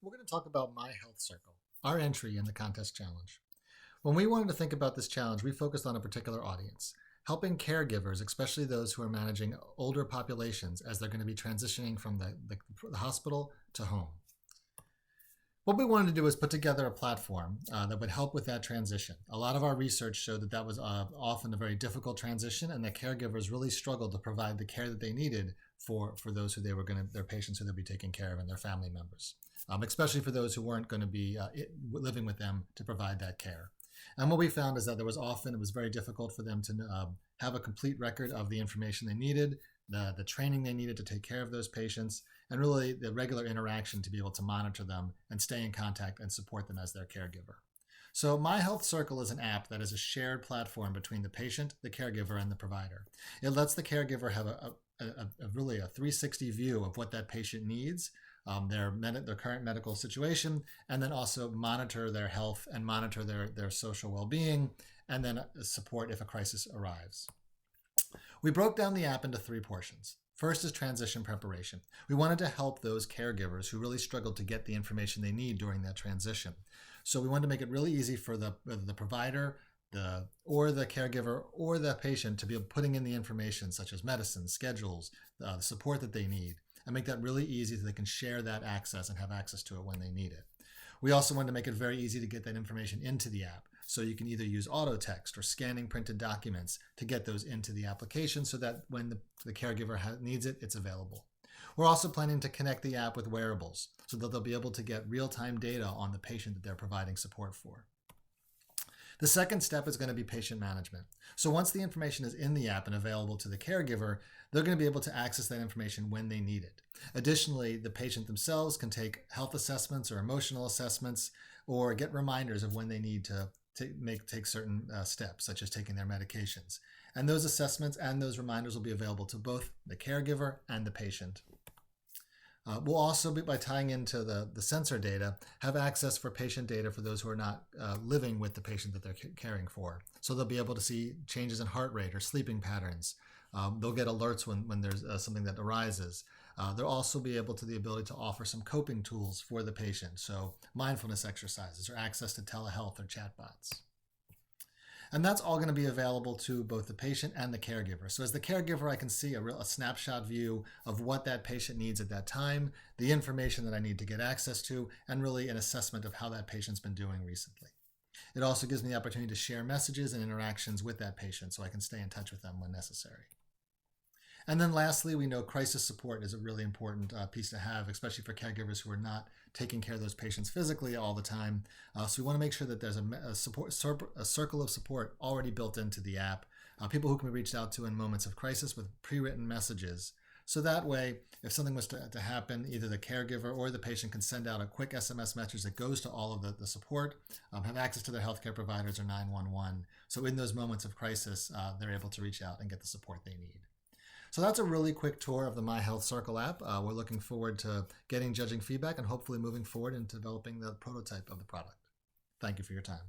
We're going to talk about MyHealthCircle, our entry in the contest challenge. When we wanted to think about this challenge, we focused on a particular audience, helping caregivers, especially those who are managing older populations as they're going to be transitioning from the hospital to home. What we wanted to do is put together a platform that would help with that transition. A lot of our research showed that that was often a very difficult transition, and that caregivers really struggled to provide the care that they needed for those who their patients who they'll be taking care of and their family members, especially for those who weren't going to be living with them to provide that care. And what we found is that it was very difficult for them to have a complete record of the information they needed, the training they needed to take care of those patients, and really the regular interaction to be able to monitor them and stay in contact and support them as their caregiver. So MyHealthCircle is an app that is a shared platform between the patient, the caregiver, and the provider. It lets the caregiver have really a 360 view of what that patient needs, their current medical situation, and then also monitor their health and monitor their social well-being, and then support if a crisis arrives. We broke down the app into 3 portions. First is transition preparation. We wanted to help those caregivers who really struggled to get the information they need during that transition. So we wanted to make it really easy for the provider, or the caregiver or the patient to be putting in the information such as medicines, schedules, the support that they need, and make that really easy so they can share that access and have access to it when they need it. We also wanted to make it very easy to get that information into the app. So you can either use auto text or scanning printed documents to get those into the application so that when the caregiver needs it, it's available. We're also planning to connect the app with wearables so that they'll be able to get real-time data on the patient that they're providing support for. The second step is going to be patient management. So once the information is in the app and available to the caregiver, they're going to be able to access that information when they need it. Additionally, the patient themselves can take health assessments or emotional assessments or get reminders of when they need to take certain steps, such as taking their medications. And those assessments and those reminders will be available to both the caregiver and the patient. We'll also, by tying into the sensor data, have access for patient data for those who are not living with the patient that they're caring for. So they'll be able to see changes in heart rate or sleeping patterns. They'll get alerts when there's something that arises. They'll also be able the ability to offer some coping tools for the patient, so mindfulness exercises or access to telehealth or chatbots. And that's all going to be available to both the patient and the caregiver. So as the caregiver, I can see a snapshot view of what that patient needs at that time, the information that I need to get access to, and really an assessment of how that patient's been doing recently. It also gives me the opportunity to share messages and interactions with that patient so I can stay in touch with them when necessary. And then lastly, we know crisis support is a really important piece to have, especially for caregivers who are not taking care of those patients physically all the time. So we want to make sure that there's a circle of support already built into the app, people who can be reached out to in moments of crisis with pre-written messages. So that way, if something was to happen, either the caregiver or the patient can send out a quick SMS message that goes to all of the support, have access to their healthcare providers or 911. So in those moments of crisis, they're able to reach out and get the support they need. So that's a really quick tour of the MyHealthCircle app. We're looking forward to getting judging feedback and hopefully moving forward and developing the prototype of the product. Thank you for your time.